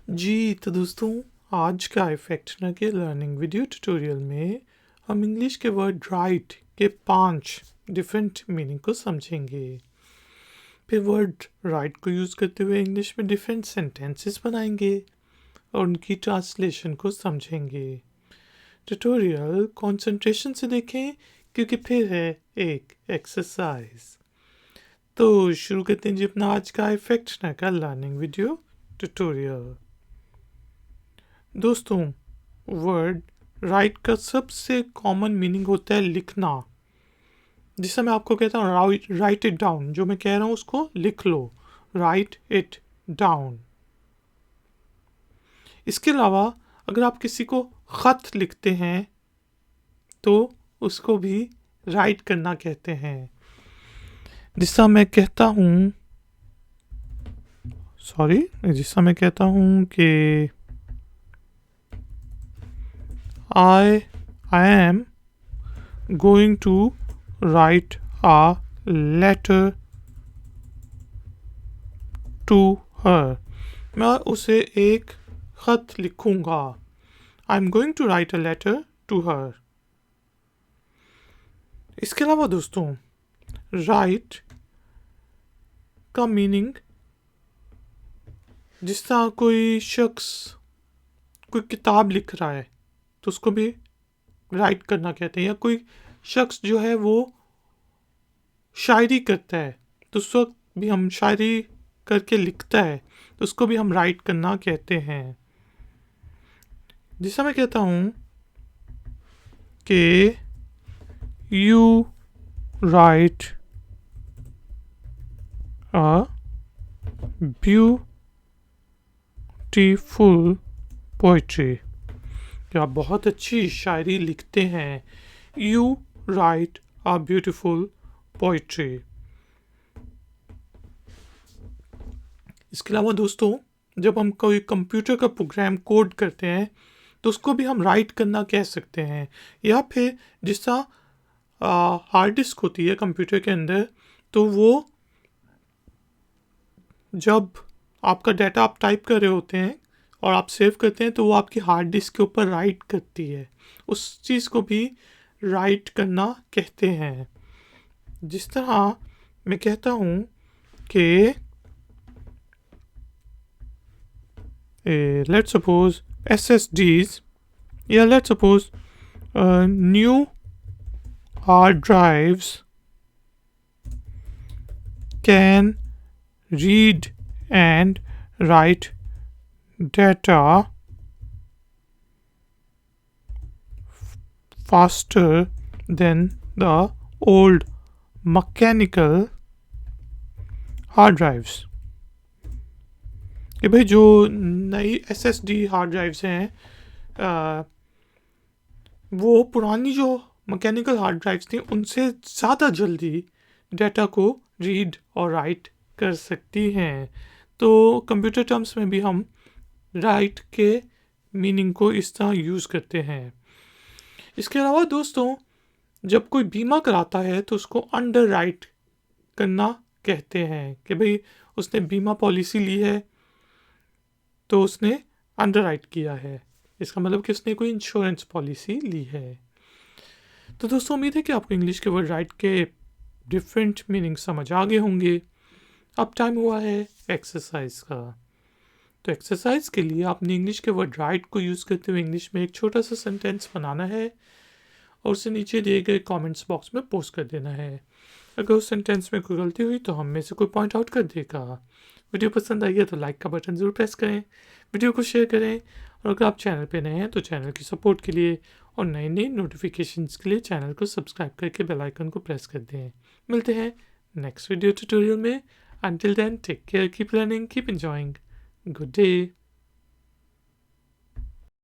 जी तो दोस्तों, आज का इफेक्टनर के लर्निंग वीडियो ट्यूटोरियल में हम इंग्लिश के वर्ड राइट के 5 डिफरेंट मीनिंग को समझेंगे। फिर वर्ड राइट को यूज़ करते हुए इंग्लिश में डिफरेंट सेंटेंसेस बनाएंगे और उनकी ट्रांसलेशन को समझेंगे। ट्यूटोरियल कंसंट्रेशन से देखें क्योंकि फिर है एक एक्सरसाइज। तो शुरू करते हैं जी अपना आज का इफेक्टनर का लर्निंग वीडियो ट्यूटोरियल। दोस्तों, वर्ड राइट का सबसे कॉमन मीनिंग होता है लिखना। जिससे मैं आपको कहता हूँ राइट इट डाउन, जो मैं कह रहा हूँ उसको लिख लो, राइट इट डाउन। इसके अलावा अगर आप किसी को खत लिखते हैं तो उसको भी राइट करना कहते हैं। जिससे मैं कहता हूँ कि I am going to write a letter to her. मैं उसे एक खत लिखूंगा। I'm going to write a letter to her. इसके अलावा दोस्तों, write का मीनिंग जिस तरह कोई शख्स कोई किताब लिख रहा है तो उसको भी राइट करना कहते हैं, या कोई शख्स जो है वो शायरी करता है तो उस वक्त भी हम शायरी करके लिखता है तो उसको भी हम राइट करना कहते हैं। जिससे मैं कहता हूँ कि you right a beautiful poetry, कि आप बहुत अच्छी शायरी लिखते हैं। You right a beautiful poetry. इसके अलावा दोस्तों, जब हम कोई कंप्यूटर का प्रोग्राम कोड करते हैं तो उसको भी हम राइट करना कह सकते हैं। या फिर जिस तरह हार्ड डिस्क होती है कंप्यूटर के अंदर, तो वो जब आपका डाटा आप टाइप कर रहे होते हैं और आप सेव करते हैं तो वो आपकी हार्ड डिस्क के ऊपर राइट करती है। उस चीज़ को भी राइट करना कहते हैं। जिस तरह मैं कहता हूँ कि let's suppose SSDs, let's suppose new hard drives can read and write data faster than the old mechanical hard drives. कि भाई जो नई SSD हार्ड ड्राइव्स हैं वो पुरानी जो मैकेनिकल हार्ड ड्राइव्स थी उनसे ज़्यादा जल्दी डाटा को रीड और राइट कर सकती हैं। तो कंप्यूटर टर्म्स में भी हम राइट के मीनिंग को इस तरह यूज़ करते हैं। इसके अलावा दोस्तों, जब कोई बीमा कराता है तो उसको अंडर राइट करना कहते हैं, कि भाई उसने बीमा पॉलिसी ली है तो उसने अंडर राइट किया है। इसका मतलब कि उसने कोई इंश्योरेंस पॉलिसी ली है। तो दोस्तों, उम्मीद है कि आपको इंग्लिश के वर्ड राइट के डिफरेंट मीनिंग समझ आ गए होंगे। अब टाइम हुआ है एक्सरसाइज का। तो एक्सरसाइज के लिए आपने इंग्लिश के वर्ड राइट को यूज़ करते हुए इंग्लिश में एक छोटा सा सेंटेंस बनाना है और उसे नीचे दिए गए कमेंट्स बॉक्स में पोस्ट कर देना है। अगर उस सेंटेंस में कोई गलती हुई तो हम में से कोई पॉइंट आउट कर देगा। वीडियो पसंद आई है तो लाइक का बटन ज़रूर प्रेस करें, वीडियो को शेयर करें, और अगर आप चैनल पे नए हैं तो चैनल की सपोर्ट के लिए और नई नई नोटिफिकेशंस के लिए चैनल को सब्सक्राइब करके बेल आइकन को प्रेस कर दें। मिलते हैं नेक्स्ट वीडियो ट्यूटोरियल में। Until then, take care, keep learning, keep enjoying. Good day.